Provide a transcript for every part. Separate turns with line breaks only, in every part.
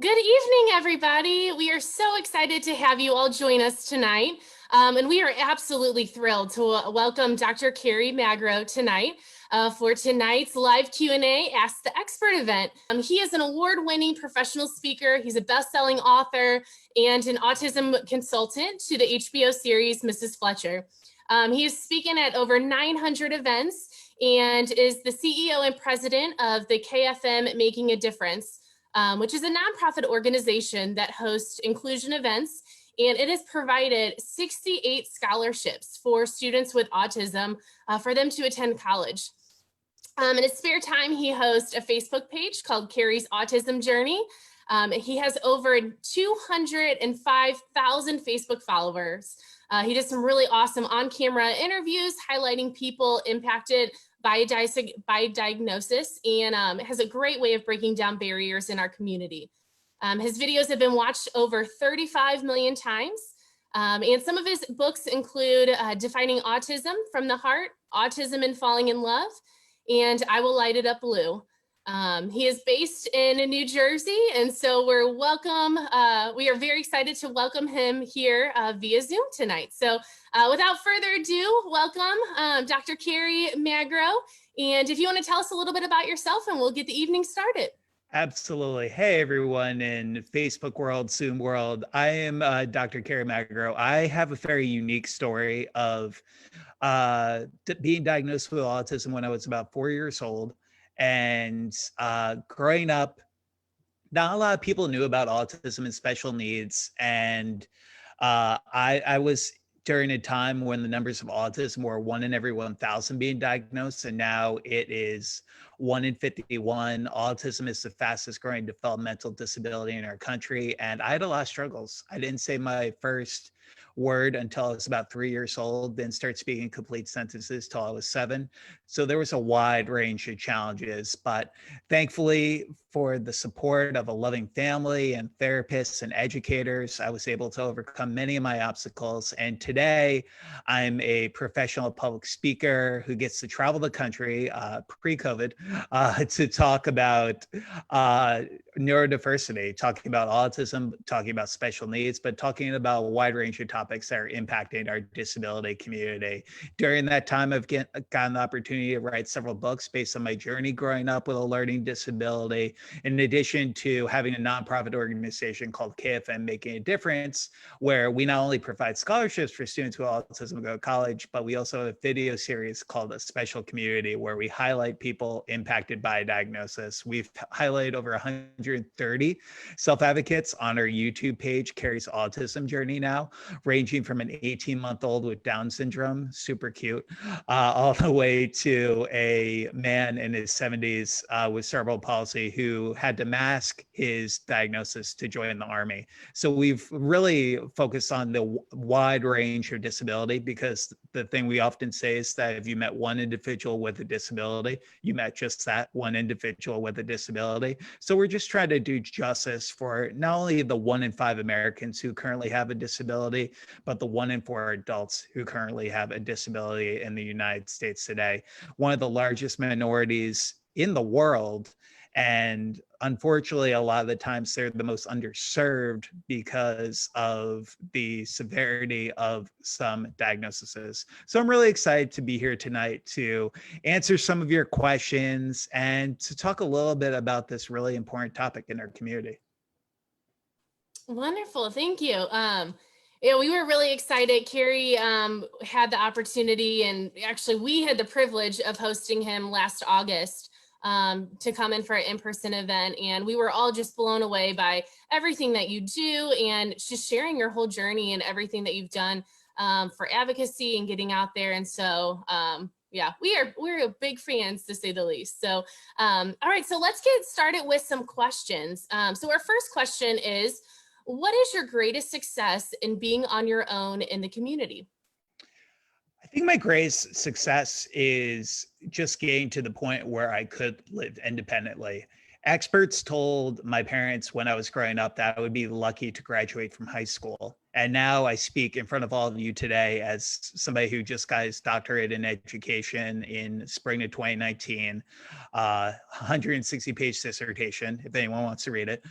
Good evening, everybody. We are so excited to have you all join us tonight. And we are absolutely thrilled to welcome Dr. Kerry Magro tonight for tonight's live Q&A Ask the Expert event. He is an award-winning professional speaker. He's a best-selling author and an autism consultant to the HBO series Mrs. Fletcher. He is speaking at over 900 events and is the CEO and president of the KFM Making a Difference, which is a nonprofit organization that hosts inclusion events, and it has provided 68 scholarships for students with autism for them to attend college. In his spare time, he hosts a Facebook page called Kerry's Autism Journey. He has over 205,000 Facebook followers. He does some really awesome on-camera interviews highlighting people impacted by diagnosis, and has a great way of breaking down barriers in our community. His videos have been watched over 35 million times, and some of his books include Defining Autism from the Heart, Autism and Falling in Love, and I Will Light It Up Blue. He is based in New Jersey, and so we are very excited to welcome him here via Zoom tonight. So without further ado, welcome Dr. Kerry Magro. And if you want to tell us a little bit about yourself, and we'll get the evening started.
Absolutely. Hey, everyone in Facebook world, Zoom world. I am Dr. Kerry Magro. I have a very unique story of being diagnosed with autism when I was about 4 years old. And growing up, not a lot of people knew about autism and special needs. And I was during a time when the numbers of autism were 1 in every 1,000 being diagnosed, and now it is 1 in 51. Autism is the fastest growing developmental disability in our country, and I had a lot of struggles. I didn't say my first word until I was about 3 years old, then start speaking complete sentences till I was 7. So there was a wide range of challenges, but thankfully for the support of a loving family and therapists and educators, I was able to overcome many of my obstacles. And today I'm a professional public speaker who gets to travel the country pre-COVID to talk about neurodiversity, talking about autism, talking about special needs, but talking about a wide range of topics that are impacting our disability community. During that time, I've gotten the opportunity to write several books based on my journey growing up with a learning disability, in addition to having a nonprofit organization called KFM Making a Difference, where we not only provide scholarships for students with autism to go to college, but we also have a video series called A Special Community, where we highlight people impacted by a diagnosis. We've highlighted over 130 self-advocates on our YouTube page, Kerry's Autism Journey now, ranging from an 18-month-old with Down syndrome, super cute, all the way to a man in his 70s with cerebral palsy who had to mask his diagnosis to join the Army. So we've really focused on the wide range of disability, because the thing we often say is that if you met one individual with a disability, you met just that one individual with a disability. So we're just trying to do justice for not only the 1 in 5 Americans who currently have a disability, but the 1 in 4 adults who currently have a disability in the United States today. One of the largest minorities in the world. And unfortunately, a lot of the times they're the most underserved because of the severity of some diagnoses. So I'm really excited to be here tonight to answer some of your questions and to talk a little bit about this really important topic in our community.
Wonderful. Thank you. Yeah, we were really excited. Kerry had the opportunity, and actually we had the privilege of hosting him last August to come in for an in-person event. And we were all just blown away by everything that you do and just sharing your whole journey and everything that you've done for advocacy and getting out there. And so, yeah, we're big fans, to say the least. So, all right, so let's get started with some questions. So our first question is, what is your greatest success in being on your own in the community?
I think my greatest success is just getting to the point where I could live independently. Experts told my parents when I was growing up that I would be lucky to graduate from high school. And now I speak in front of all of you today as somebody who just got his doctorate in education in spring of 2019, 160-page dissertation, if anyone wants to read it.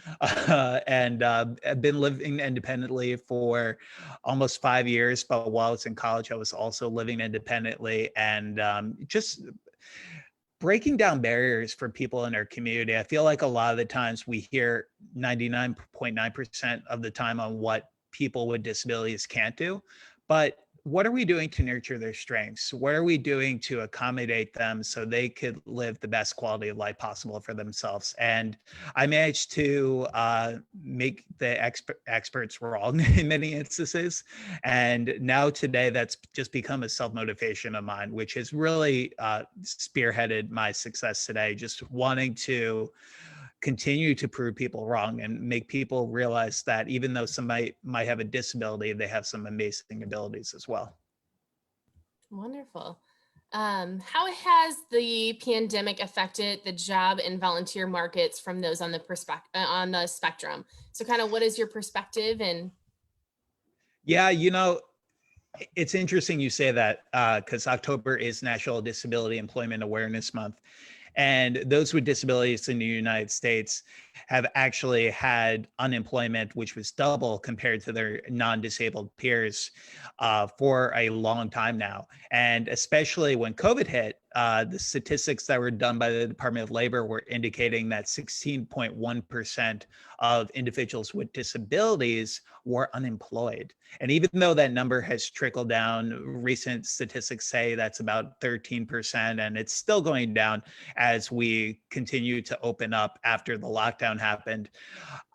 And I've been living independently for almost 5 years. But while I was in college, I was also living independently and just breaking down barriers for people in our community. I feel like a lot of the times we hear 99.9% of the time on what people with disabilities can't do, but what are we doing to nurture their strengths? What are we doing to accommodate them so they could live the best quality of life possible for themselves? And I managed to make the experts wrong in many instances. And now today, that's just become a self-motivation of mine, which has really spearheaded my success today, just wanting to continue to prove people wrong and make people realize that even though somebody might have a disability, they have some amazing abilities as well.
Wonderful. How has the pandemic affected the job and volunteer markets from those on the on the spectrum? So kind of what is your perspective and
Yeah, it's interesting you say that because October is National Disability Employment Awareness Month. And those with disabilities in the United States have actually had unemployment, which was double compared to their non-disabled peers for a long time now. And especially when COVID hit, the statistics that were done by the Department of Labor were indicating that 16.1% of individuals with disabilities were unemployed. And even though that number has trickled down, recent statistics say that's about 13%, and it's still going down as we continue to open up after the lockdown happened.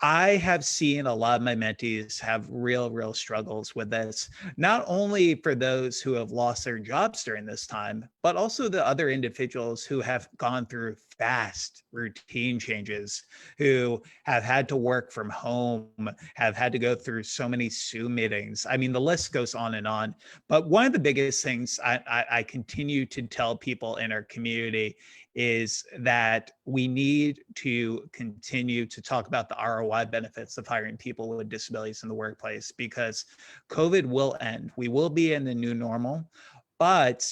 I have seen a lot of my mentees have real struggles with this, not only for those who have lost their jobs during this time, but also the other individuals who have gone through fast routine changes, who have had to work from home, have had to go through so many Zoom meetings. I mean, the list goes on and on. But one of the biggest things I continue to tell people in our community is that we need to continue to talk about the ROI benefits of hiring people with disabilities in the workplace, because COVID will end. We will be in the new normal, but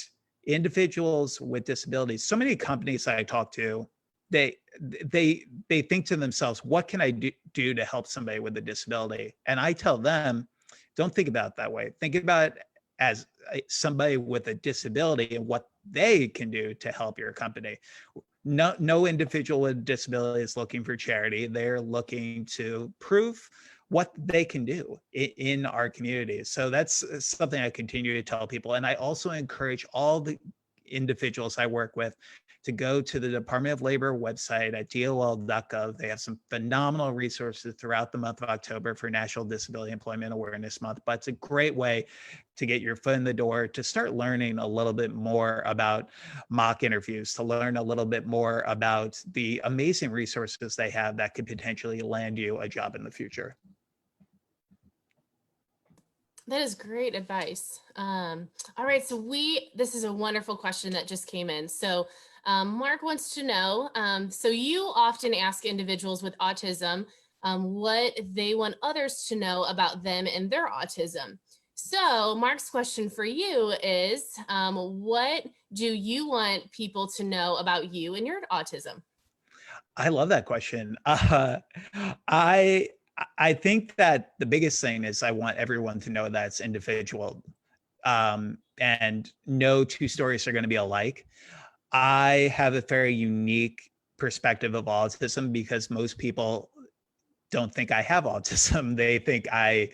individuals with disabilities, so many companies I talk to, they they think to themselves, what can I do to help somebody with a disability? And I tell them, don't think about it that way. Think about it as somebody with a disability and what they can do to help your company. No individual with disability is looking for charity. They're looking to prove what they can do in our communities. So that's something I continue to tell people. And I also encourage all the individuals I work with to go to the Department of Labor website at dol.gov. They have some phenomenal resources throughout the month of October for National Disability Employment Awareness Month. But it's a great way to get your foot in the door, to start learning a little bit more about mock interviews, to learn a little bit more about the amazing resources they have that could potentially land you a job in the future.
that is great advice. All right, so this is a wonderful question that just came in. So Mark wants to know, so you often ask individuals with autism what they want others to know about them and their autism. So Mark's question for you is, what do you want people to know about you and your autism?
I love that question. I I think that the biggest thing is I want everyone to know that it's individual, and no two stories are going to be alike. I have a very unique perspective of autism because most people don't think I have autism. They think I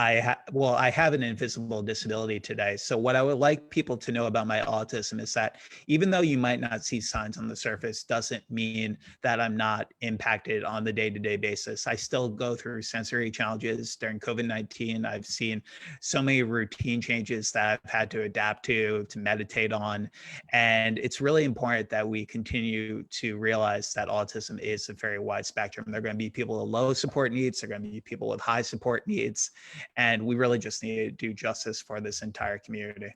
have an invisible disability today. So what I would like people to know about my autism is that even though you might not see signs on the surface, doesn't mean that I'm not impacted on the day-to-day basis. I still go through sensory challenges during COVID-19. I've seen so many routine changes that I've had to adapt to meditate on. And it's really important that we continue to realize that autism is a very wide spectrum. There are going to be people with low support needs, there are going to be people with high support needs, and we really just need to do justice for this entire community.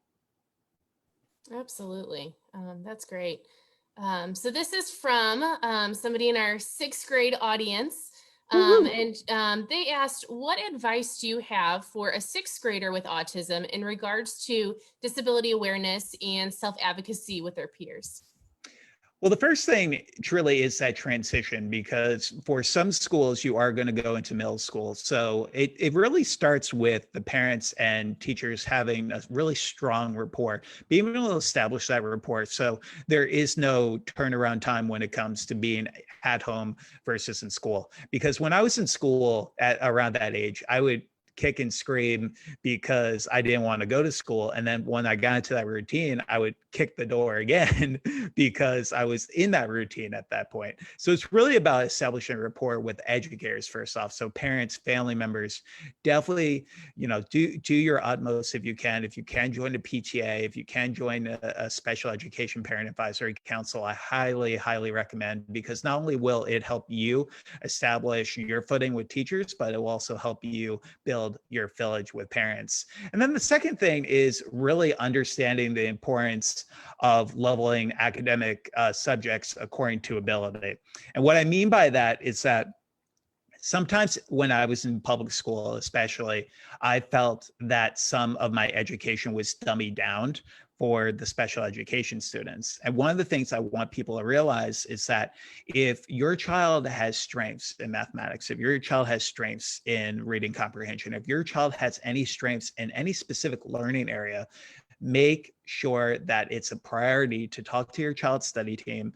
Absolutely. That's great. So this is from somebody in our sixth grade audience. They asked, what advice do you have for a sixth grader with autism in regards to disability awareness and self-advocacy with their peers?
Well, the first thing truly is that transition because for some schools, you are going to go into middle school. So it really starts with the parents and teachers having a really strong rapport, being able to establish that rapport. So there is no turnaround time when it comes to being at home versus in school. Because when I was in school at around that age, I would kick and scream because I didn't want to go to school. And then when I got into that routine, I would kick the door again because I was in that routine at that point. So it's really about establishing rapport with educators first off. So parents, family members, definitely, do your utmost if you can. If you can join a PTA, if you can join a special education parent advisory council, I highly, highly recommend because not only will it help you establish your footing with teachers, but it will also help you build your village with parents. And then the second thing is really understanding the importance of leveling academic subjects according to ability. And what I mean by that is that sometimes when I was in public school, especially, I felt that some of my education was dummied down for the special education students. And one of the things I want people to realize is that if your child has strengths in mathematics, if your child has strengths in reading comprehension, if your child has any strengths in any specific learning area, make sure that it's a priority to talk to your child's study team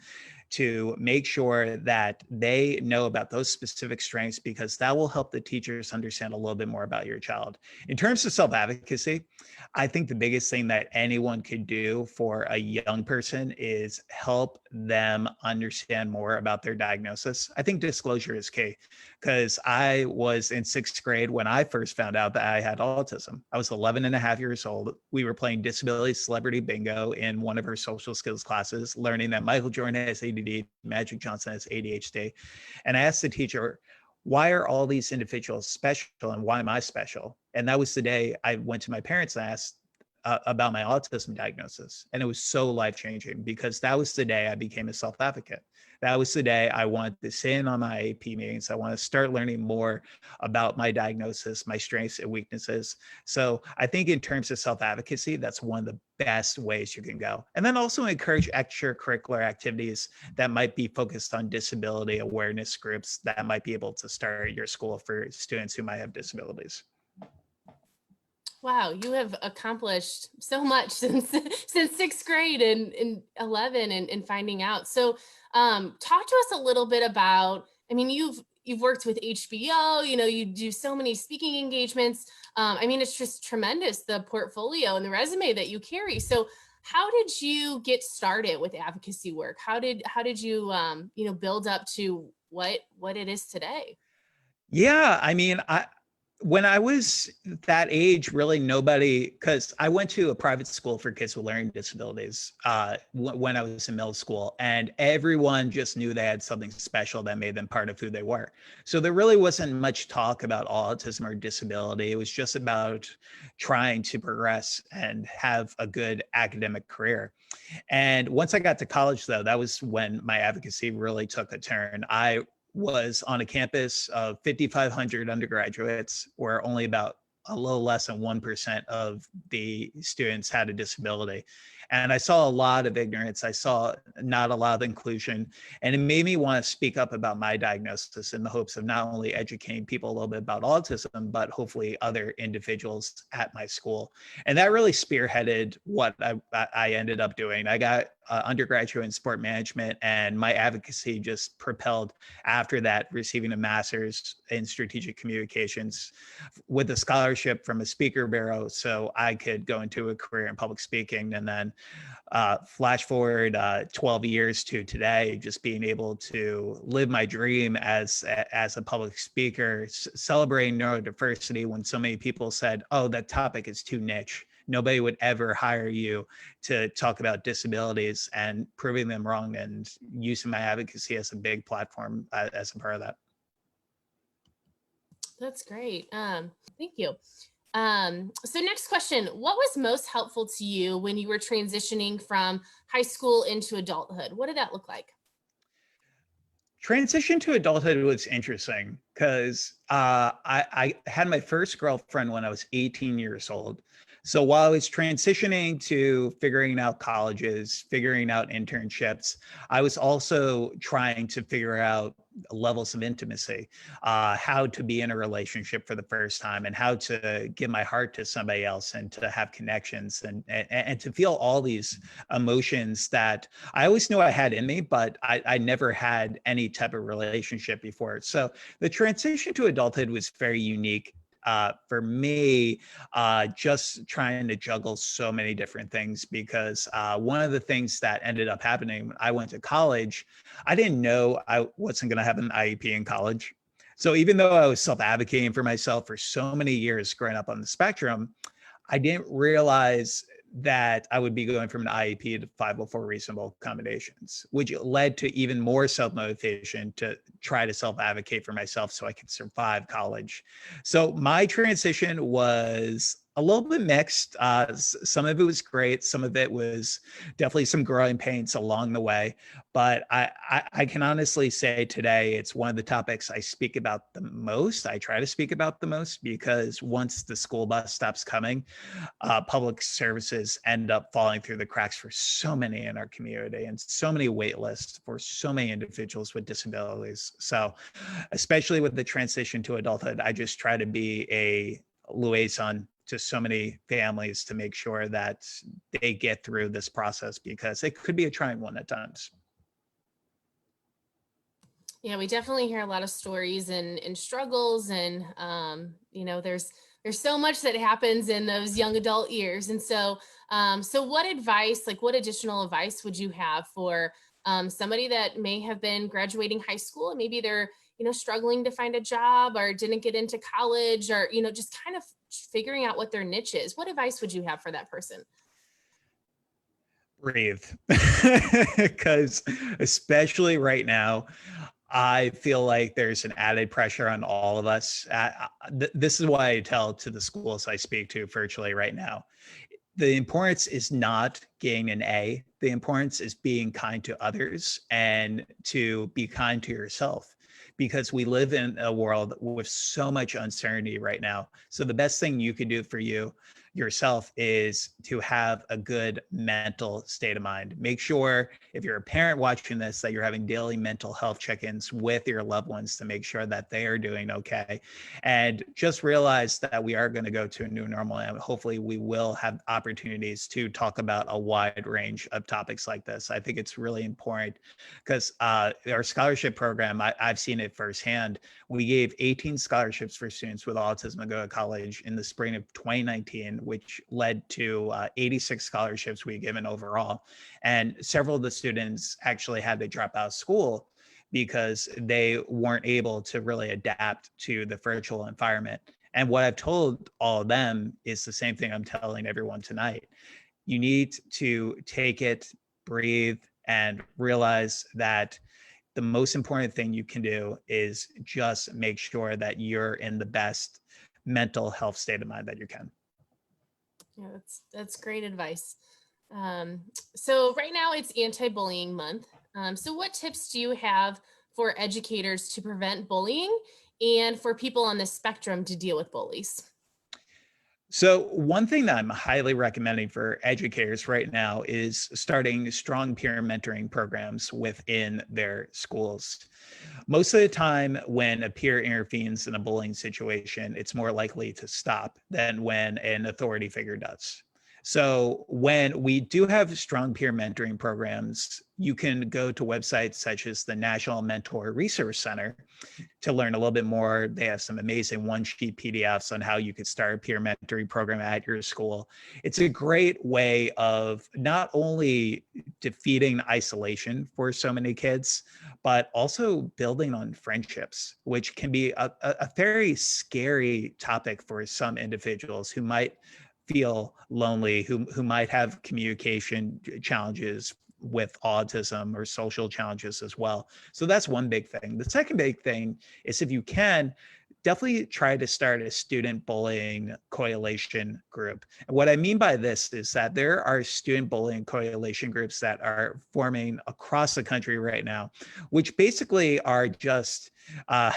to make sure that they know about those specific strengths because that will help the teachers understand a little bit more about your child. In terms of self-advocacy, I think the biggest thing that anyone could do for a young person is help them understand more about their diagnosis. I think disclosure is key because I was in sixth grade when I first found out that I had autism. I was 11 and a half years old. We were playing disability celebrity bingo in one of our social skills classes, learning that Michael Jordan has ADD, Magic Johnson has ADHD. And I asked the teacher, why are all these individuals special and why am I special? And that was the day I went to my parents and asked about my autism diagnosis. And it was so life-changing because that was the day I became a self-advocate. That was the day I wanted to sit in on my AP meetings. I want to start learning more about my diagnosis, my strengths and weaknesses. So I think in terms of self-advocacy, that's one of the best ways you can go. And then also encourage extracurricular activities that might be focused on disability awareness groups that might be able to start at your school for students who might have disabilities.
Wow, you have accomplished so much since since sixth grade and 11 and finding out. So talk to us a little bit about, I mean, you've worked with HBO, you do so many speaking engagements. I mean, it's just tremendous, the portfolio and the resume that you carry. So how did you get started with advocacy work? How did you build up to what it is today?
Yeah, I mean, when I was that age, really nobody, because I went to a private school for kids with learning disabilities when I was in middle school, and everyone just knew they had something special that made them part of who they were. So there really wasn't much talk about autism or disability. It was just about trying to progress and have a good academic career. And once I got to college, though, that was when my advocacy really took a turn. I was on a campus of 5,500 undergraduates, where only about a little less than 1% of the students had a disability. And I saw a lot of ignorance. I saw not a lot of inclusion. And it made me want to speak up about my diagnosis in the hopes of not only educating people a little bit about autism, but hopefully other individuals at my school. And that really spearheaded what I ended up doing. I got undergraduate in sport management, and my advocacy just propelled after that, receiving a master's in strategic communications with a scholarship from a speaker bureau so I could go into a career in public speaking. And then flash forward 12 years to today, just being able to live my dream as a public speaker, celebrating neurodiversity when so many people said, oh, that topic is too niche. Nobody would ever hire you to talk about disabilities, and proving them wrong and using my advocacy as a big platform as a part of that.
That's great. Thank you. So next question, what was most helpful to you when you were transitioning from high school into adulthood? What did that look like?
Transition to adulthood was interesting because I had my first girlfriend when I was 18 years old. So while I was transitioning to figuring out colleges, figuring out internships, I was also trying to figure out levels of intimacy, how to be in a relationship for the first time, and how to give my heart to somebody else, and to have connections, and to feel all these emotions that I always knew I had in me, but I never had any type of relationship before. So the transition to adulthood was very unique for me, just trying to juggle so many different things, because one of the things that ended up happening when I went to college, I didn't know I wasn't going to have an IEP in college. So even though I was self-advocating for myself for so many years growing up on the spectrum, I didn't realize that I would be going from an IEP to 504 reasonable accommodations, which led to even more self-motivation to try to self-advocate for myself so I could survive college. So my transition was a little bit mixed. Some of it was great. Some of it was definitely some growing pains along the way. But I can honestly say today it's one of the topics I speak about the most. I try to speak about the most, because once the school bus stops coming, public services end up falling through the cracks for so many in our community, and so many wait lists for so many individuals with disabilities. So especially with the transition to adulthood, I just try to be a liaison to so many families to make sure that they get through this process, because it could be a trying one at times.
Yeah, we definitely hear a lot of stories and struggles, and there's so much that happens in those young adult years. And so what advice, like what additional advice would you have for somebody that may have been graduating high school, and maybe they're struggling to find a job, or didn't get into college, or just kind of figuring out what their niche is? What advice would you have for that person?
Breathe. Because especially right now, I feel like there's an added pressure on all of us. This is why I tell to the schools I speak to virtually right now. The importance is not getting an A. The importance is being kind to others, and to be kind to yourself, because we live in a world with so much uncertainty right now. So the best thing you can do for yourself is to have a good mental state of mind. Make sure, if you're a parent watching this, that you're having daily mental health check-ins with your loved ones to make sure that they are doing okay. And just realize that we are going to go to a new normal, and hopefully we will have opportunities to talk about a wide range of topics like this. I think it's really important, because our scholarship program, I've seen it firsthand. We gave 18 scholarships for students with autism to go to college in the spring of 2019, which led to 86 scholarships we given overall. And several of the students actually had to drop out of school because they weren't able to really adapt to the virtual environment. And what I've told all of them is the same thing I'm telling everyone tonight. You need to take it, breathe, and realize that the most important thing you can do is just make sure that you're in the best mental health state of mind that you can.
Yeah, that's great advice. So right now it's anti-bullying month. So what tips do you have for educators to prevent bullying, and for people on the spectrum to deal with bullies?
So, one thing that I'm highly recommending for educators right now is starting strong peer mentoring programs within their schools. Most of the time, when a peer intervenes in a bullying situation, it's more likely to stop than when an authority figure does. So, when we do have strong peer mentoring programs, you can go to websites such as the National Mentor Resource Center to learn a little bit more. They have some amazing one-sheet PDFs on how you could start a peer mentoring program at your school. It's a great way of not only defeating isolation for so many kids, but also building on friendships, which can be a very scary topic for some individuals who might feel lonely, who might have communication challenges with autism, or social challenges as well. So that's one big thing. The second big thing is, if you can, definitely try to start a student bullying coalition group. And what I mean by this is that there are student bullying coalition groups that are forming across the country right now, which basically are just uh,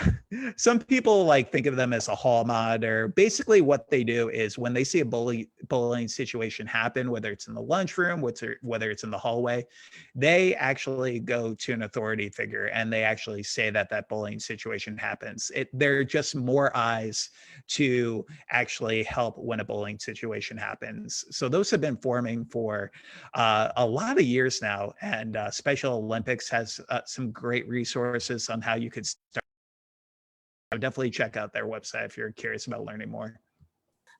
some people like think of them as a hall mod, or basically what they do is when they see a bullying situation happen, whether it's in the lunchroom, whether it's in the hallway, they actually go to an authority figure and they actually say that that bullying situation happens. They're just more eyes to actually help when a bullying situation happens. So those have been forming for a lot of years now, and Special Olympics has some great resources on how you could start. Definitely check out their website if you're curious about learning more.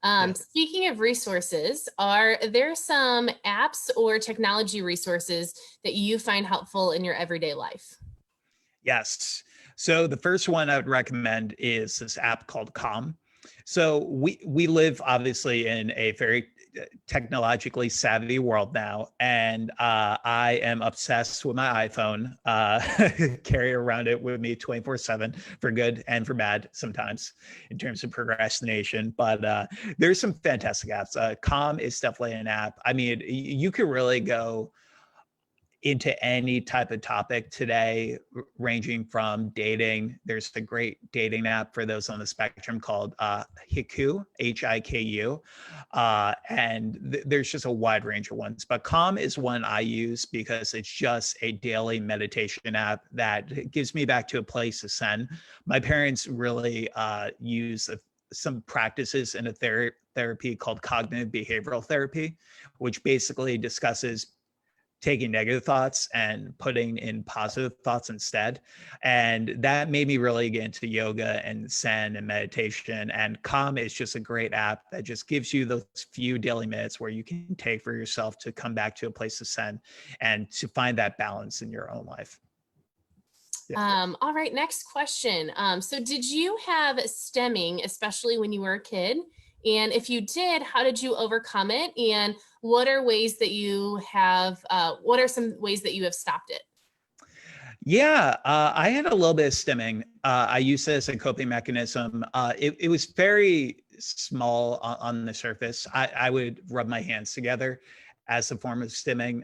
Yeah.
Speaking of resources, are there some apps or technology resources that you find helpful in your everyday life?
Yes. So the first one I would recommend is this app called Calm. So we live obviously in a very technologically savvy world now, and I am obsessed with my iPhone. Carry around it with me 24/7 for good and for bad sometimes in terms of procrastination. But there's some fantastic apps. Calm is definitely an app. I mean, you could really go into any type of topic today, ranging from dating. There's a great dating app for those on the spectrum called Hiku, Hiku. And there's just a wide range of ones. But Calm is one I use because it's just a daily meditation app that gives me back to a place of zen. My parents really use some practices in a therapy called cognitive behavioral therapy, which basically discusses taking negative thoughts and putting in positive thoughts instead. And that made me really get into yoga and Zen and meditation. And Calm is just a great app that just gives you those few daily minutes where you can take for yourself to come back to a place of Zen and to find that balance in your own life. Yeah.
All right, next question. So did you have stemming, especially when you were a kid? And if you did, how did you overcome it? And what are ways that you have, what are some ways that you have stopped it?
Yeah, I had a little bit of stimming. I used it as a coping mechanism. It was very small on the surface. I would rub my hands together as a form of stimming.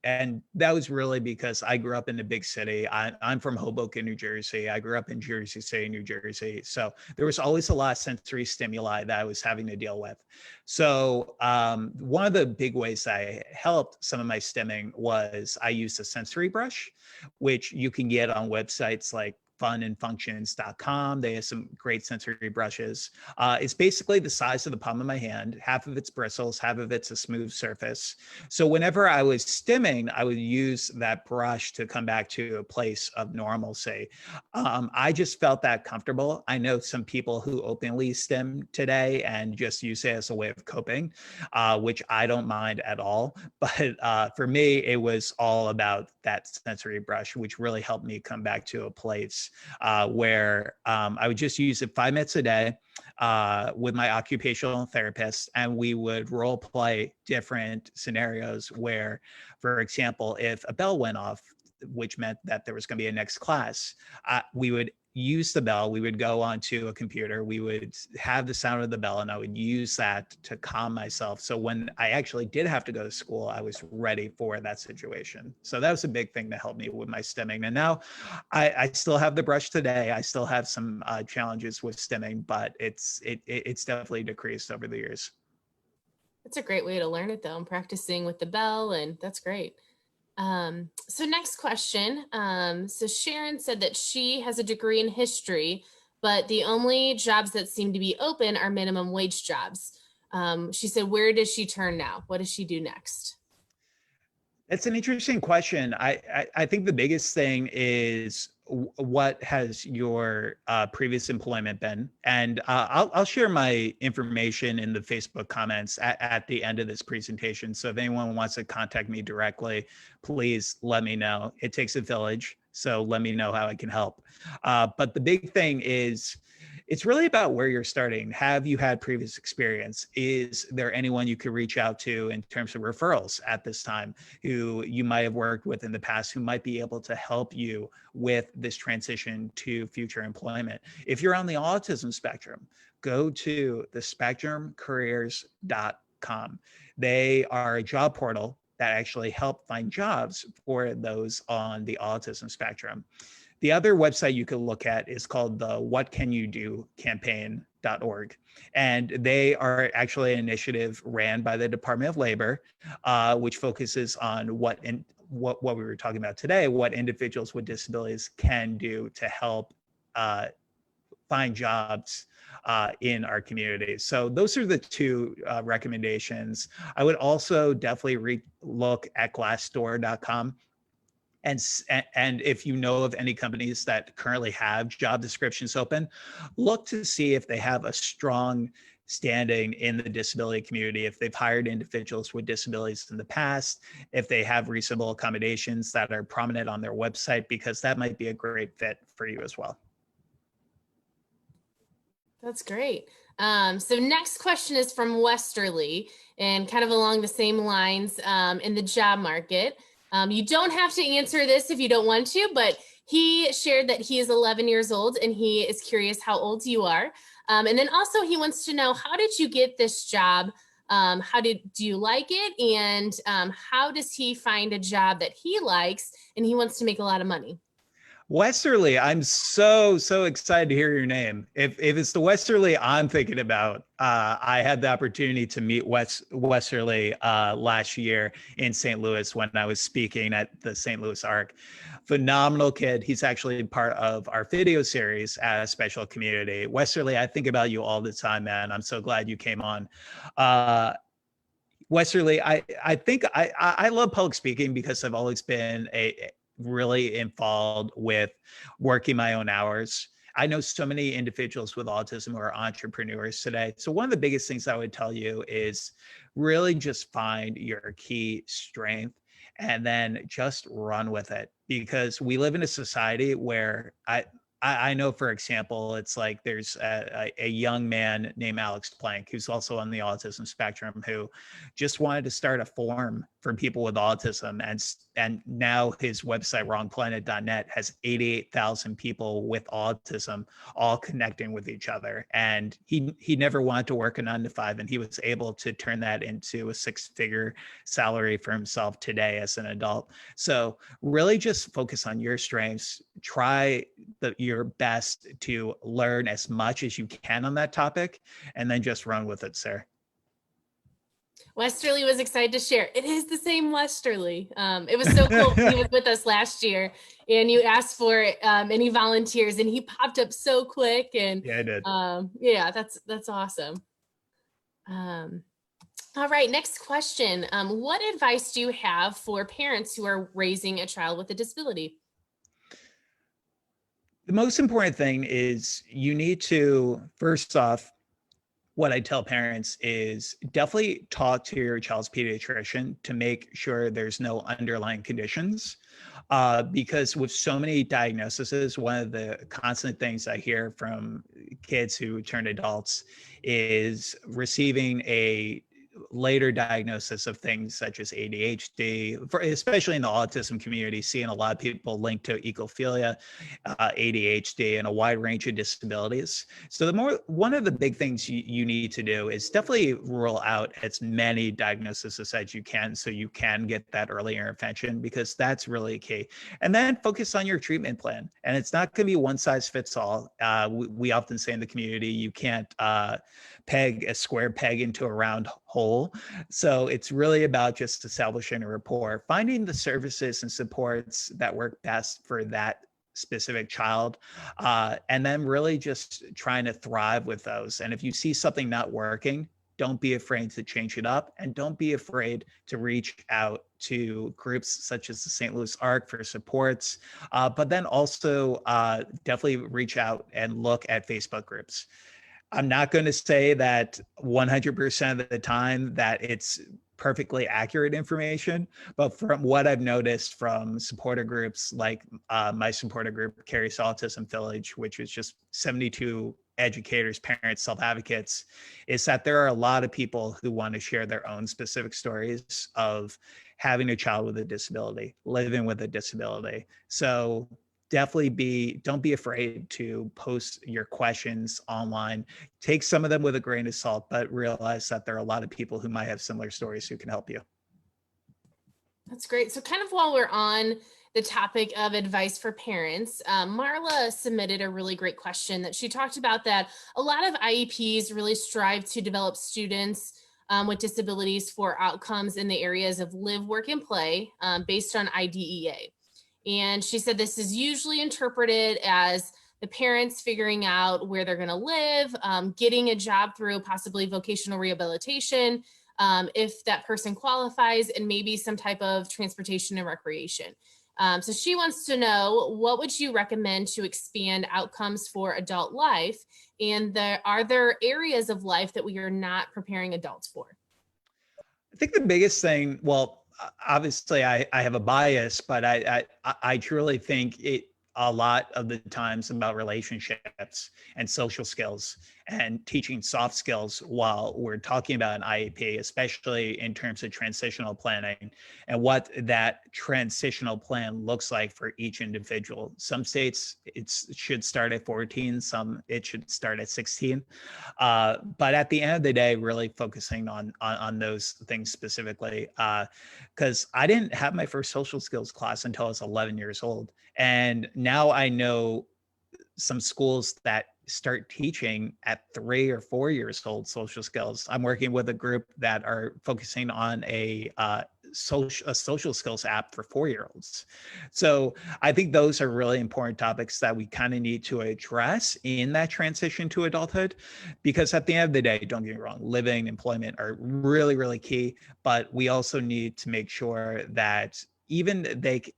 And that was really because I grew up in a big city. I'm from Hoboken, New Jersey. I grew up in Jersey City, New Jersey. So there was always a lot of sensory stimuli that I was having to deal with. So one of the big ways I helped some of my stimming was I used a sensory brush, which you can get on websites like funandfunctions.com. They have some great sensory brushes. It's basically the size of the palm of my hand. Half of it's bristles, half of it's a smooth surface. So whenever I was stimming, I would use that brush to come back to a place of normalcy. I just felt that comfortable. I know some people who openly stim today and just use it as a way of coping, which I don't mind at all. But for me, it was all about that sensory brush, which really helped me come back to a place where I would just use it 5 minutes a day with my occupational therapist, and we would role play different scenarios where, for example, if a bell went off, which meant that there was going to be a next class, we would use the bell. We would go onto a computer. We would have the sound of the bell, and I would use that to calm myself. So when I actually did have to go to school, I was ready for that situation. So that was a big thing that helped me with my stimming. And now I still have the brush today. I still have some challenges with stimming, but it's definitely decreased over the years.
That's a great way to learn it though, and practicing with the bell, and that's great. So next question. So Sharon said that she has a degree in history, but the only jobs that seem to be open are minimum wage jobs. She said, where does she turn now? What does she do next?
It's an interesting question. I think the biggest thing is what has your previous employment been? And I'll share my information in the Facebook comments at the end of this presentation. So if anyone wants to contact me directly, please let me know. It takes a village, so let me know how I can help. But the big thing is it's really about where you're starting. Have you had previous experience? Is there anyone you could reach out to in terms of referrals at this time who you might have worked with in the past who might be able to help you with this transition to future employment? If you're on the autism spectrum, go to the spectrumcareers.com. They are a job portal that actually help find jobs for those on the autism spectrum. The other website you could look at is called the What Can You Do campaign.org. And they are actually an initiative ran by the Department of Labor, which focuses on what we were talking about today, what individuals with disabilities can do to help find jobs in our community. So those are the two recommendations. I would also definitely look at glassdoor.com. And if you know of any companies that currently have job descriptions open, look to see if they have a strong standing in the disability community, if they've hired individuals with disabilities in the past, if they have reasonable accommodations that are prominent on their website, because that might be a great fit for you as well.
That's great. So next question is from Westerly, and kind of along the same lines in the job market. You don't have to answer this if you don't want to, but he shared that he is 11 years old and he is curious how old you are. And then also he wants to know, how did you get this job? Do you like it? And how does he find a job that he likes and he wants to make a lot of money?
Westerly, I'm so excited to hear your name. If it's the Westerly I'm thinking about, I had the opportunity to meet Westerly last year in St. Louis when I was speaking at the St. Louis Arc. Phenomenal kid. He's actually part of our video series at a special community. Westerly, I think about you all the time, man. I'm so glad you came on. Westerly, I think I love public speaking because I've always been really involved with working my own hours. I know so many individuals with autism who are entrepreneurs today. So one of the biggest things I would tell you is really just find your key strength and then just run with it, because we live in a society where I know, for example, it's like there's a young man named Alex Plank, who's also on the autism spectrum, who just wanted to start a forum for people with autism. And now his website, wrongplanet.net, has 88,000 people with autism all connecting with each other. And he never wanted to work a 9-to-5, and he was able to turn that into a 6-figure salary for himself today as an adult. So really just focus on your strengths, try your best to learn as much as you can on that topic, and then just run with it, sir.
Westerly was excited to share. It is the same Westerly. It was so cool. He was with us last year, and you asked for any volunteers, and he popped up so quick. And
yeah, I did.
Yeah, that's awesome. All right, next question. What advice do you have for parents who are raising a child with a disability?
The most important thing is you need to, first off, what I tell parents is definitely talk to your child's pediatrician to make sure there's no underlying conditions. Because with so many diagnoses, one of the constant things I hear from kids who turn adults is receiving a later diagnosis of things such as ADHD, especially in the autism community, seeing a lot of people linked to ecophilia, ADHD, and a wide range of disabilities. So one of the big things you need to do is definitely rule out as many diagnoses as you can, so you can get that early intervention, because that's really key. And then focus on your treatment plan. And it's not going to be one size fits all. We often say in the community, you can't peg a square peg into a round hole. So it's really about just establishing a rapport, finding the services and supports that work best for that specific child, and then really just trying to thrive with those. And if you see something not working, don't be afraid to change it up, and don't be afraid to reach out to groups such as the St. Louis Arc for supports, but then also definitely reach out and look at Facebook groups. I'm not going to say that 100% of the time that it's perfectly accurate information, but from what I've noticed from supporter groups like my supporter group, Carrie's Autism Village, which is just 72 educators, parents, self-advocates, is that there are a lot of people who want to share their own specific stories of having a child with a disability, living with a disability. So definitely don't be afraid to post your questions online. Take some of them with a grain of salt, but realize that there are a lot of people who might have similar stories who can help you.
That's great. So kind of while we're on the topic of advice for parents, Marla submitted a really great question that she talked about that a lot of IEPs really strive to develop students with disabilities for outcomes in the areas of live, work, and play based on IDEA. And she said this is usually interpreted as the parents figuring out where they're going to live, getting a job through possibly vocational rehabilitation, if that person qualifies, and maybe some type of transportation and recreation. So she wants to know, what would you recommend to expand outcomes for adult life? And are there areas of life that we are not preparing adults for?
I think the biggest thing, well, obviously I have a bias, but I truly think it a lot of the times about relationships and social skills and teaching soft skills while we're talking about an IEP, especially in terms of transitional planning and what that transitional plan looks like for each individual. Some states it should start at 14, some it should start at 16. But at the end of the day, really focusing on those things specifically, because I didn't have my first social skills class until I was 11 years old. And now I know some schools that start teaching at 3 or 4 years old social skills. I'm working with a group that are focusing on a social skills app for 4-year-olds. So I think those are really important topics that we kind of need to address in that transition to adulthood, because at the end of the day, don't get me wrong, living, employment are really, really key, but we also need to make sure that even the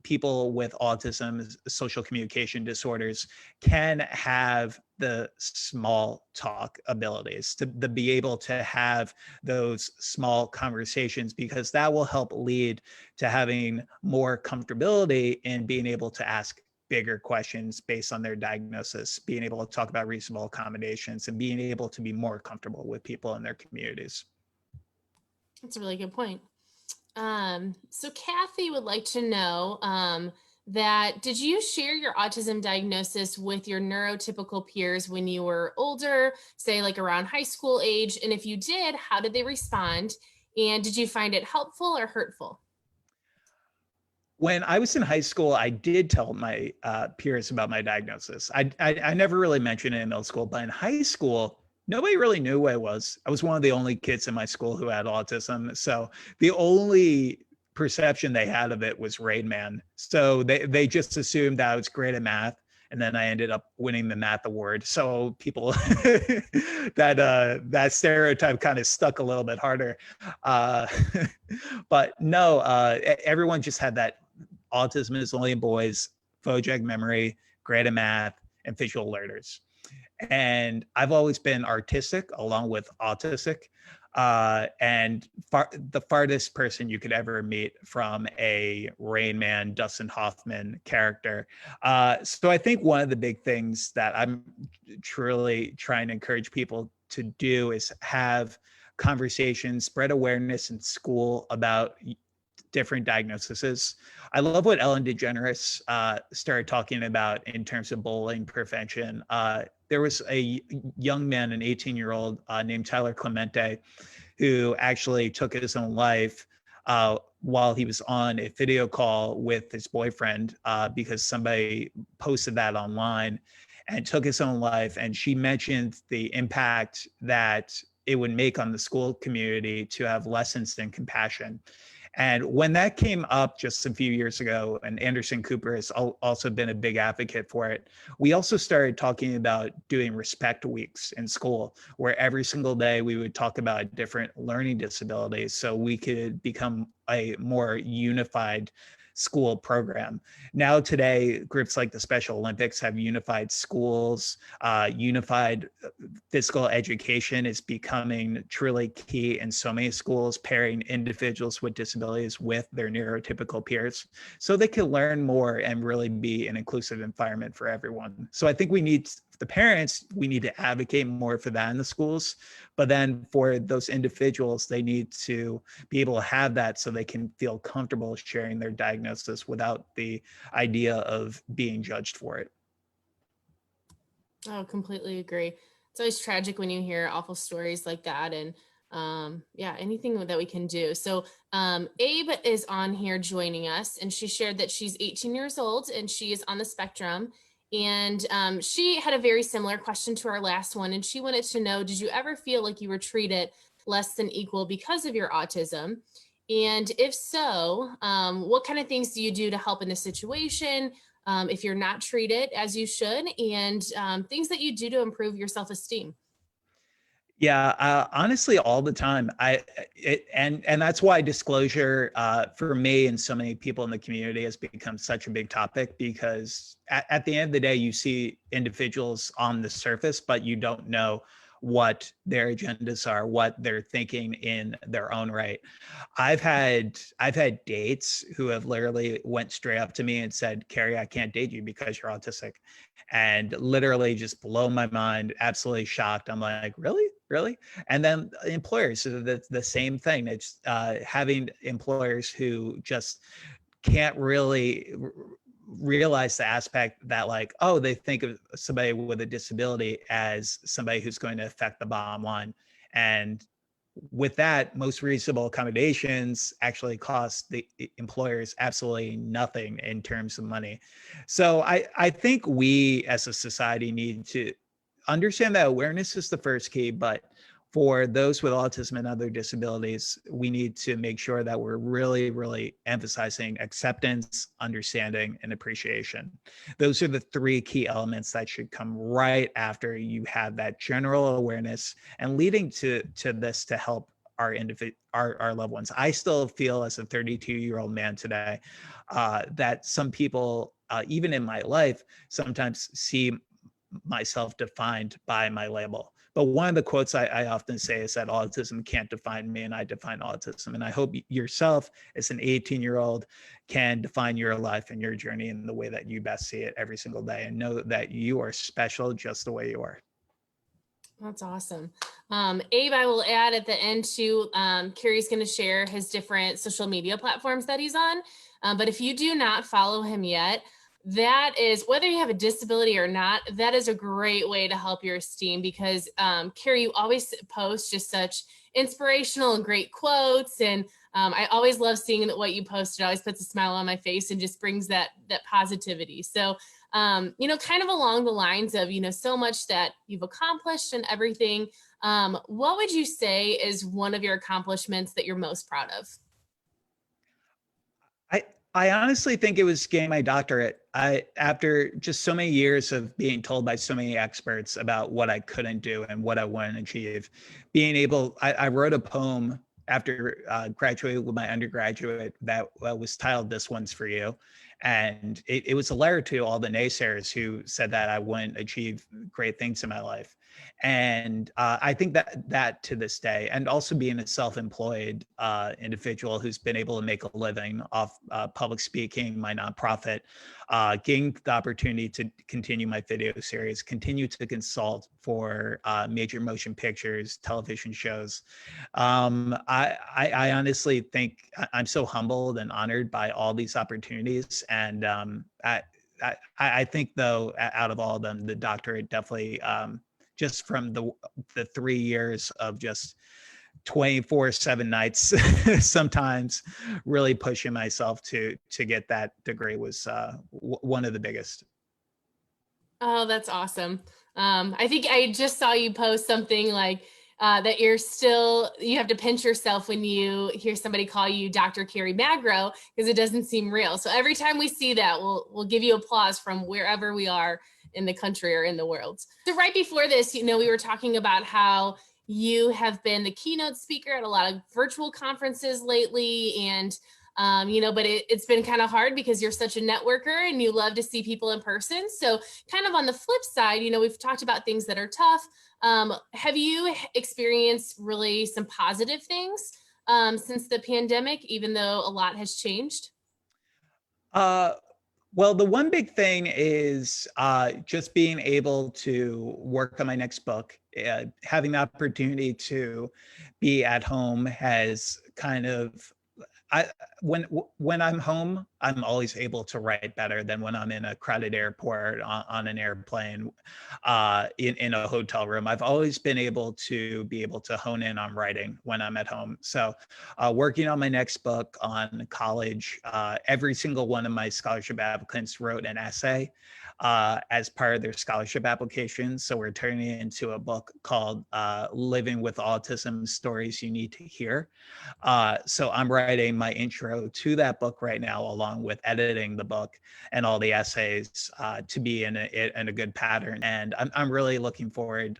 people with autism, social communication disorders, can have the small talk abilities to be able to have those small conversations, because that will help lead to having more comfortability in being able to ask bigger questions based on their diagnosis, being able to talk about reasonable accommodations, and being able to be more comfortable with people in their communities.
That's a really good point. So Kathy would like to know that did you share your autism diagnosis with your neurotypical peers when you were older, say like around high school age? And if you did, how did they respond? And did you find it helpful or hurtful?
When I was in high school, I did tell my peers about my diagnosis. I never really mentioned it in middle school, but in high school, nobody really knew who I was. I was one of the only kids in my school who had autism. So the only perception they had of it was Rain Man. So they just assumed that I was great at math. And then I ended up winning the math award. So people that stereotype kind of stuck a little bit harder. Uh, but no, everyone just had that autism is only in boys, Vojag memory, great at math, and visual learners. And I've always been artistic along with autistic. And the farthest person you could ever meet from a Rain Man, Dustin Hoffman character. So I think one of the big things that I'm truly trying to encourage people to do is have conversations, spread awareness in school about different diagnoses. I love what Ellen DeGeneres started talking about in terms of bullying prevention. There was a young man, an 18-year-old named Tyler Clemente, who actually took his own life while he was on a video call with his boyfriend because somebody posted that online, and took his own life. And she mentioned the impact that it would make on the school community to have lessons in compassion. And when that came up just a few years ago, and Anderson Cooper has also been a big advocate for it, we also started talking about doing respect weeks in school, where every single day we would talk about different learning disabilities so we could become a more unified school program. Now today, groups like the Special Olympics have unified schools. Unified physical education is becoming truly key in so many schools, pairing individuals with disabilities with their neurotypical peers so they can learn more and really be an inclusive environment for everyone. So I think we need the parents, we need to advocate more for that in the schools. But then for those individuals, they need to be able to have that so they can feel comfortable sharing their diagnosis without the idea of being judged for it.
Oh, completely agree. It's always tragic when you hear awful stories like that. And yeah, anything that we can do. So Abe is on here joining us, and she shared that she's 18 years old and she is on the spectrum. And she had a very similar question to our last one. And she wanted to know, did you ever feel like you were treated less than equal because of your autism? And if so, what kind of things do you do to help in this situation? If you're not treated as you should, and things that you do to improve your self-esteem.
Yeah, honestly, all the time. And that's why disclosure for me and so many people in the community has become such a big topic, because at the end of the day, you see individuals on the surface, but you don't know what their agendas are, what they're thinking in their own right. I've had dates who have literally went straight up to me and said, "Carrie, I can't date you because you're autistic," and literally just blow my mind, absolutely shocked. I'm like, really? Really? And then employers, so the same thing. It's having employers who just can't really realize the aspect that, like, oh, they think of somebody with a disability as somebody who's going to affect the bottom line. And with that, most reasonable accommodations actually cost the employers absolutely nothing in terms of money. So I think we as a society need to understand that awareness is the first key, but for those with autism and other disabilities, we need to make sure that we're really, really emphasizing acceptance, understanding, and appreciation. Those are the three key elements that should come right after you have that general awareness and leading to this to help our loved ones. I still feel as a 32-year-old man today that some people, even in my life, sometimes see myself defined by my label. But one of the quotes I often say is that autism can't define me and I define autism. And I hope yourself as an 18-year-old can define your life and your journey in the way that you best see it every single day, and know that you are special just the way you are.
That's awesome. Abe, I will add at the end too, Carrie's going to share his different social media platforms that he's on. But if you do not follow him yet, that is, whether you have a disability or not, that is a great way to help your esteem, because Carrie, you always post just such inspirational and great quotes. And I always love seeing that what you post. It always puts a smile on my face and just brings that positivity. So kind of along the lines of, so much that you've accomplished and everything. What would you say is one of your accomplishments that you're most proud of?
I I honestly think it was getting my doctorate. After just so many years of being told by so many experts about what I couldn't do and what I wouldn't achieve, being able, I wrote a poem after graduating with my undergraduate that was titled "This One's for You," and it was a letter to all the naysayers who said that I wouldn't achieve great things in my life. And I think that to this day, and also being a self-employed individual who's been able to make a living off public speaking, my nonprofit, getting the opportunity to continue my video series, continue to consult for major motion pictures, television shows. I honestly think I'm so humbled and honored by all these opportunities. And I think, though, out of all of them, the doctorate definitely, just from the 3 years of just 24/7 nights, sometimes really pushing myself to get that degree, was one of the biggest.
Oh, that's awesome. I think I just saw you post something like that you have to pinch yourself when you hear somebody call you Dr. Carrie Magro, because it doesn't seem real. So every time we see that, we'll give you applause from wherever we are in the country or in the world. So right before this, we were talking about how you have been the keynote speaker at a lot of virtual conferences lately, and but it's been kind of hard because you're such a networker and you love to see people in person. So kind of on the flip side, we've talked about things that are tough. Have you experienced really some positive things since the pandemic, even though a lot has changed?
Uh, Well, the one big thing is just being able to work on my next book. Having the opportunity to be at home has kind of I when I'm home, I'm always able to write better than when I'm in a crowded airport, on an airplane, in a hotel room. I've always been able to hone in on writing when I'm at home. So, working on my next book on college, every single one of my scholarship applicants wrote an essay as part of their scholarship application. So we're turning it into a book called "Living with Autism: Stories You Need to Hear." So I'm writing my intro to that book right now, along with editing the book and all the essays to be in a good pattern. And I'm really looking forward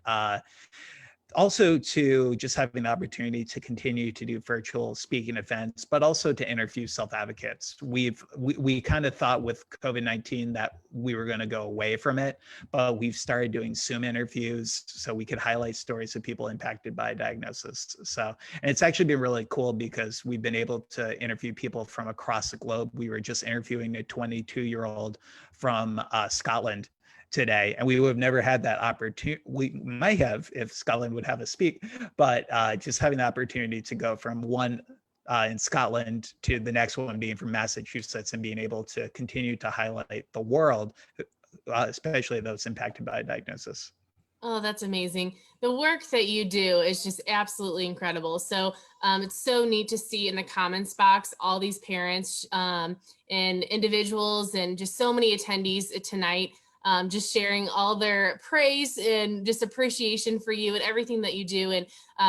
also to just having the opportunity to continue to do virtual speaking events, but also to interview self-advocates. We kind of thought with COVID-19 that we were going to go away from it, but we've started doing Zoom interviews so we could highlight stories of people impacted by diagnosis. So, and it's actually been really cool because we've been able to interview people from across the globe. We were just interviewing a 22-year-old from Scotland today, and we would have never had that opportunity. We might have if Scotland would have us speak, but just having the opportunity to go from one in Scotland to the next one being from Massachusetts, and being able to continue to highlight the world, especially those impacted by a diagnosis.
Oh, that's amazing. The work that you do is just absolutely incredible. So it's so neat to see in the comments box all these parents and individuals and just so many attendees tonight, just sharing all their praise and just appreciation for you and everything that you do. And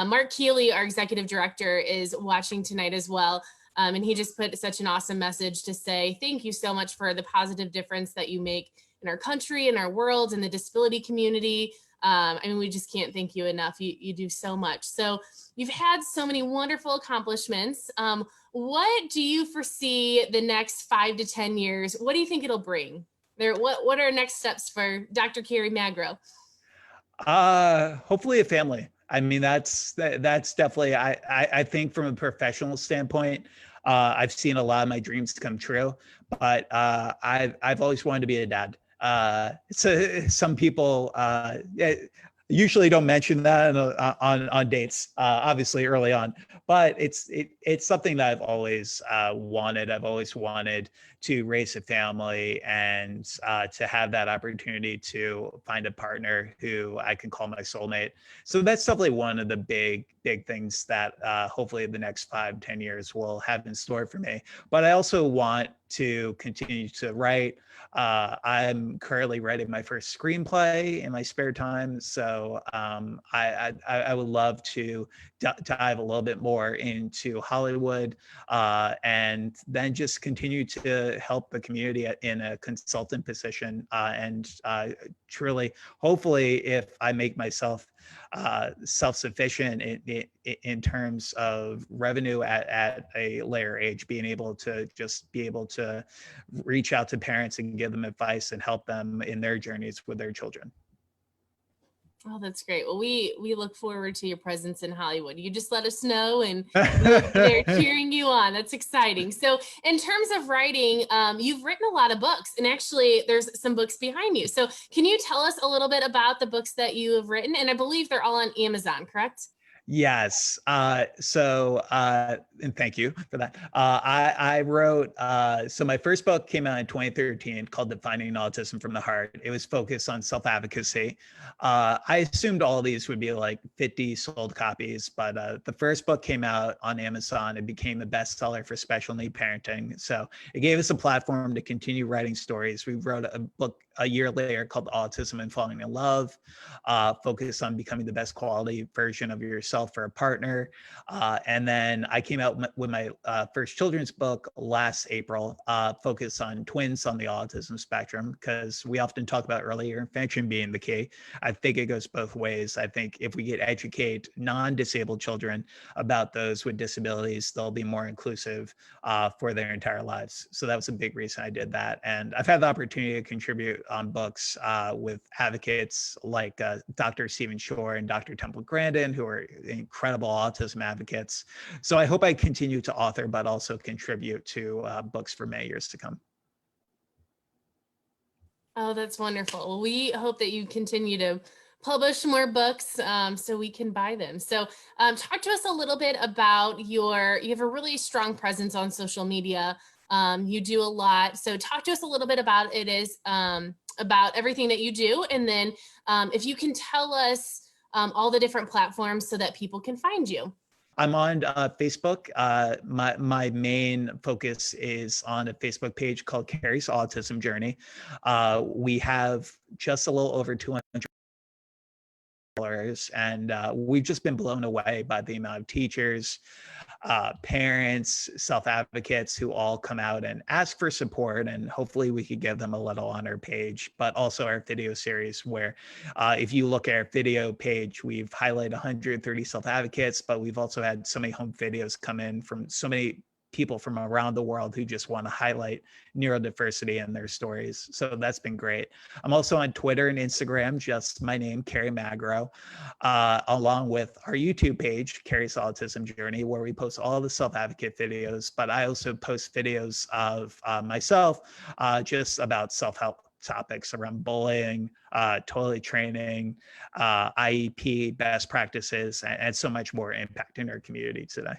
Mark Keeley, our executive director, is watching tonight as well. And he just put such an awesome message to say, thank you so much for the positive difference that you make in our country, in our world, in the disability community. I mean, we just can't thank you enough. You do so much. So you've had so many wonderful accomplishments. What do you foresee the next 5 to 10 years? What do you think it'll bring? What are next steps for Dr. Carrie Magro?
Hopefully a family. I mean, that's definitely, I think from a professional standpoint, I've seen a lot of my dreams come true, but I've always wanted to be a dad. So some people yeah, usually don't mention that on dates, obviously early on, but it's something that I've always wanted. I've always wanted to raise a family, and to have that opportunity to find a partner who I can call my soulmate. So that's definitely one of the big things that hopefully the next 5-10 years will have in store for me. But I also want to continue to write. I'm currently writing my first screenplay in my spare time, so I would love to dive a little bit more into Hollywood, and then just continue to help the community in a consultant position, and truly, hopefully, if I make myself self-sufficient in terms of revenue at a later age, being able to just be able to reach out to parents and give them advice and help them in their journeys with their children.
Oh, that's great. Well, we look forward to your presence in Hollywood. You just let us know, and we'll be there cheering you on. That's exciting. So, in terms of writing, you've written a lot of books, and actually, there's some books behind you. So, can you tell us a little bit about the books that you have written? And I believe they're all on Amazon, correct?
Yes. And thank you for that. I wrote, so my first book came out in 2013 called Defining Autism from the Heart. It was focused on self-advocacy. I assumed all these would be like 50 sold copies, but the first book came out on Amazon. It became the bestseller for special need parenting. So it gave us a platform to continue writing stories. We wrote a book a year later called Autism and Falling in Love, focused on becoming the best quality version of yourself for a partner. And then I came out with my first children's book last April, focused on twins on the autism spectrum, because we often talk about early intervention being the key. I think it goes both ways. I think if we could educate non-disabled children about those with disabilities, they'll be more inclusive for their entire lives. So that was a big reason I did that. And I've had the opportunity to contribute on books with advocates like Dr. Stephen Shore and Dr. Temple Grandin, who are incredible autism advocates. So I hope I continue to author, but also contribute to books for many years to come.
Oh, that's wonderful. Well, we hope that you continue to publish more books so we can buy them. So, talk to us a little bit about you have a really strong presence on social media. You do a lot. So, talk to us a little bit about everything that you do. And then, if you can tell us all the different platforms so that people can find you.
I'm on Facebook. My main focus is on a Facebook page called Carrie's Autism Journey. We have just a little over 200 followers, and we've just been blown away by the amount of teachers, parents, self-advocates who all come out and ask for support, and hopefully we could give them a little on our page, but also our video series where if you look at our video page, we've highlighted 130 self-advocates, but we've also had so many home videos come in from so many people from around the world who just want to highlight neurodiversity and their stories. So that's been great. I'm also on Twitter and Instagram, just my name, Carrie Magro, along with our YouTube page, Carrie's Autism Journey, where we post all the self-advocate videos, but I also post videos of myself just about self-help topics around bullying, toilet training, IEP, best practices, and so much more impacting our community today.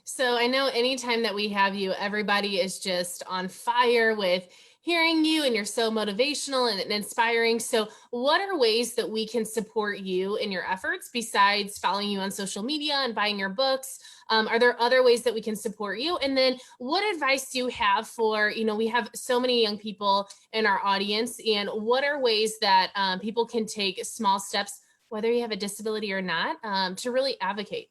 So I know anytime that we have you, everybody is just on fire with hearing you, and you're so motivational and inspiring. So, what are ways that we can support you in your efforts besides following you on social media and buying your books? Are there other ways that we can support you? And then, what advice do you have for, we have so many young people in our audience, and what are ways that people can take small steps, whether you have a disability or not, to really advocate?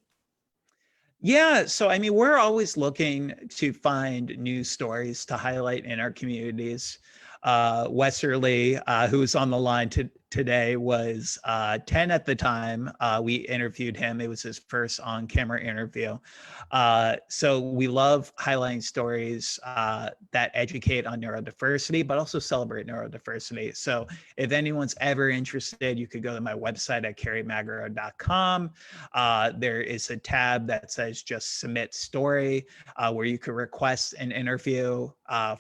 Yeah, so I mean, we're always looking to find news stories to highlight in our communities. Westerly, who's on the line today, was 10 at the time. We interviewed him. It was his first on camera interview. So we love highlighting stories that educate on neurodiversity, but also celebrate neurodiversity. So if anyone's ever interested, you could go to my website at carriemagro.com. There is a tab that says just submit story, where you could request an interview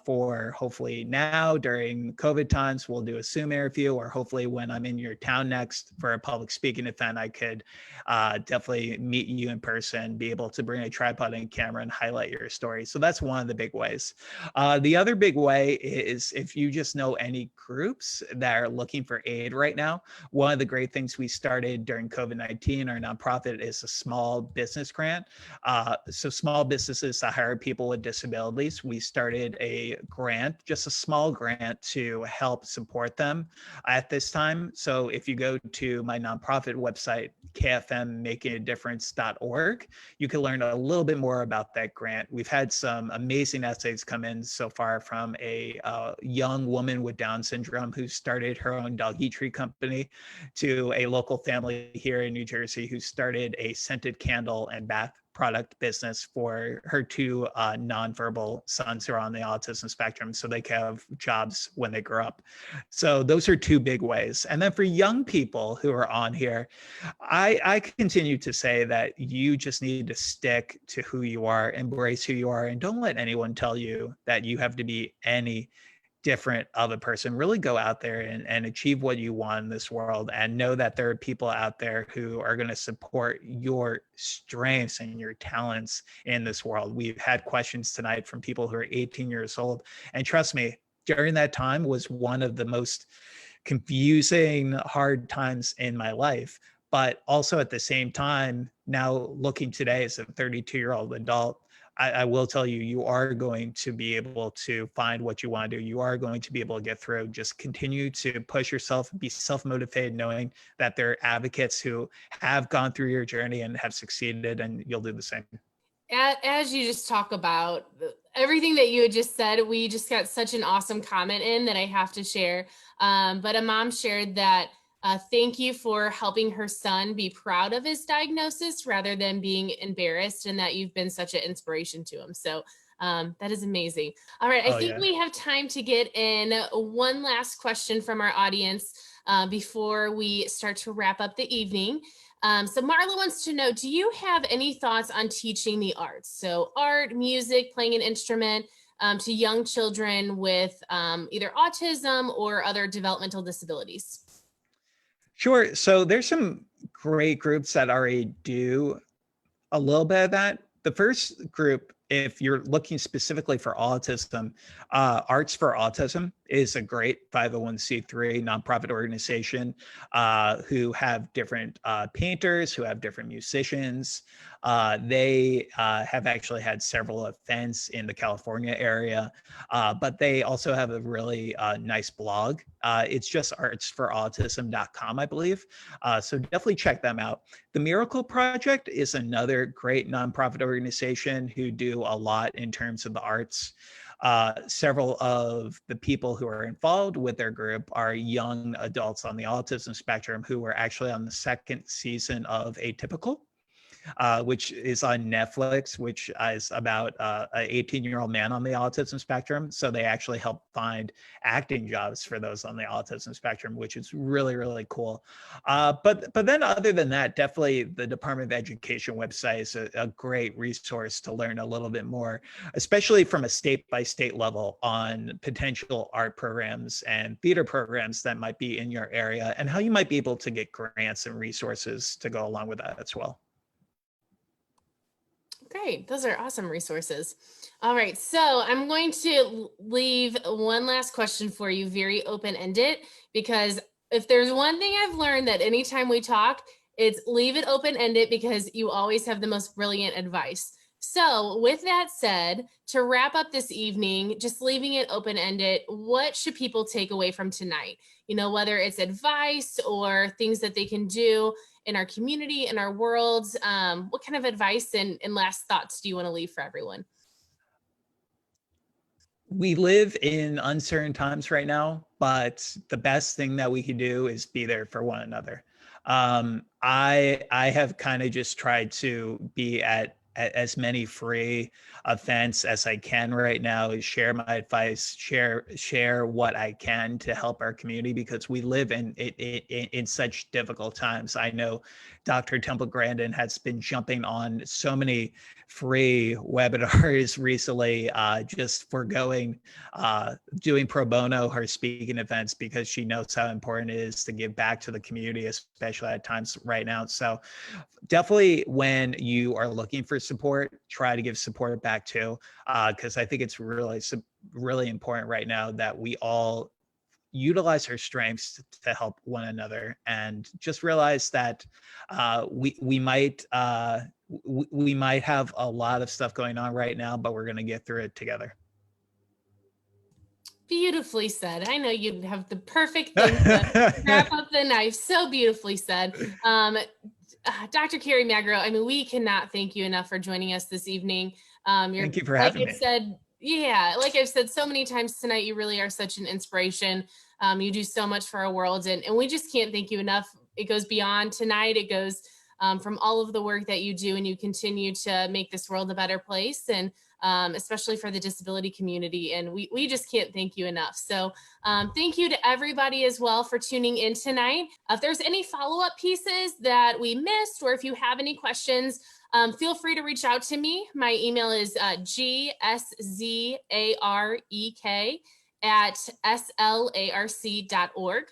for hopefully now during COVID times. We'll do a Zoom interview, or hopefully when I'm in your town next for a public speaking event, I could definitely meet you in person, be able to bring a tripod and camera and highlight your story. So that's one of the big ways. The other big way is if you just know any groups that are looking for aid right now. One of the great things we started during COVID-19, our nonprofit, is a small business grant. So small businesses that hire people with disabilities, we started a grant, just a small grant to help support them at this time. So if you go to my nonprofit website, kfmmakingadifference.org, you can learn a little bit more about that grant. We've had some amazing essays come in so far from a young woman with Down syndrome who started her own doggy treat company, to a local family here in New Jersey who started a scented candle and bath product business for her two nonverbal sons who are on the autism spectrum, so they can have jobs when they grow up. So those are two big ways. And then for young people who are on here, I continue to say that you just need to stick to who you are, embrace who you are, and don't let anyone tell you that you have to be any different of a person. Really go out there and achieve what you want in this world, and know that there are people out there who are going to support your strengths and your talents in this world. We've had questions tonight from people who are 18 years old, and trust me, during that time was one of the most confusing, hard times in my life. But also at the same time, now looking today as a 32-year-old adult, I will tell you, you are going to be able to find what you want to do. You are going to be able to get through. Just continue to push yourself, be self-motivated, knowing that there are advocates who have gone through your journey and have succeeded, and you'll do the same.
As you just talk about everything that you had just said, we just got such an awesome comment in that I have to share. But a mom shared that thank you for helping her son be proud of his diagnosis rather than being embarrassed, and that you've been such an inspiration to him. So that is amazing. All right, I
Oh
think
yeah.
we have time to get in one last question from our audience before we start to wrap up the evening. So Marla wants to know, do you have any thoughts on teaching the arts? So art, music, playing an instrument. to young children with either autism or other developmental disabilities?
Sure. So there's some great groups that already do a little bit of that. The first group, if you're looking specifically for autism, Arts for Autism is a great 501c3 nonprofit organization who have different painters, who have different musicians. They have actually had several events in the California area, but they also have a really nice blog. It's just artsforautism.com, I believe. So definitely check them out. The Miracle Project is another great nonprofit organization who do a lot in terms of the arts. Several of the people who are involved with their group are young adults on the autism spectrum who were actually on the second season of Atypical, which is on Netflix, which is about an 18-year-old man on the autism spectrum. So they actually help find acting jobs for those on the autism spectrum, which is really, really cool. But then other than that, definitely the Department of Education website is a great resource to learn a little bit more, especially from a state-by-state level on potential art programs and theater programs that might be in your area and how you might be able to get grants and resources to go along with that as well.
Great. Those are awesome resources. All right. So I'm going to leave one last question for you, very open-ended, because if there's one thing I've learned that anytime we talk, it's leave it open-ended because you always have the most brilliant advice. So with that said, to wrap up this evening, just leaving it open-ended, what should people take away from tonight? You know, whether it's advice or things that they can do in our community, in our world, what kind of advice and last thoughts do you want to leave for everyone?
We live in uncertain times right now, but the best thing that we can do is be there for one another. I have kind of just tried to be at as many free events as I can right now, is share my advice, share what I can to help our community because we live in such difficult times. I know Dr. Temple Grandin has been jumping on so many free webinars recently, just foregoing doing pro bono her speaking events because she knows how important it is to give back to the community, especially at times right now. So definitely when you are looking for support, try to give support back too, because I think it's really important right now that we all utilize our strengths to help one another and just realize that we might we might have a lot of stuff going on right now, but we're going to get through it together.
Beautifully said. I know you have the perfect thing to wrap up the knife. So beautifully said. Dr. Carrie Magro, I mean, we cannot thank you enough for joining us this evening.
Thank you for
like
having
I've
me.
said, yeah, like I've said so many times tonight, you really are such an inspiration. You do so much for our world, and we just can't thank you enough. It goes beyond tonight. It goes from all of the work that you do, and you continue to make this world a better place, and especially for the disability community. And we just can't thank you enough. So thank you to everybody as well for tuning in tonight. If there's any follow-up pieces that we missed, or if you have any questions, feel free to reach out to me. My email is gszarek@slarc.org.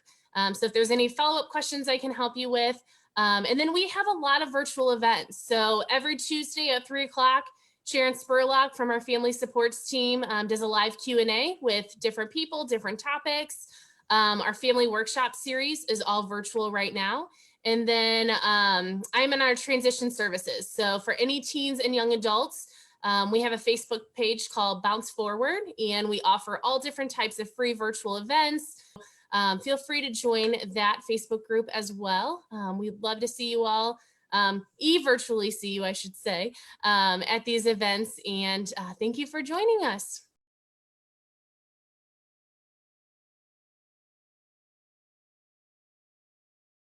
So if there's any follow-up questions I can help you with. And then we have a lot of virtual events. So every Tuesday at 3 o'clock, Sharon Spurlock from our family supports team does a live Q&A with different people, different topics. Our family workshop series is all virtual right now. And then I'm in our transition services. So for any teens and young adults, we have a Facebook page called Bounce Forward, and we offer all different types of free virtual events. Feel free to join that Facebook group as well. We'd love to see you all, virtually see you, I should say, at these events. And thank you for joining us.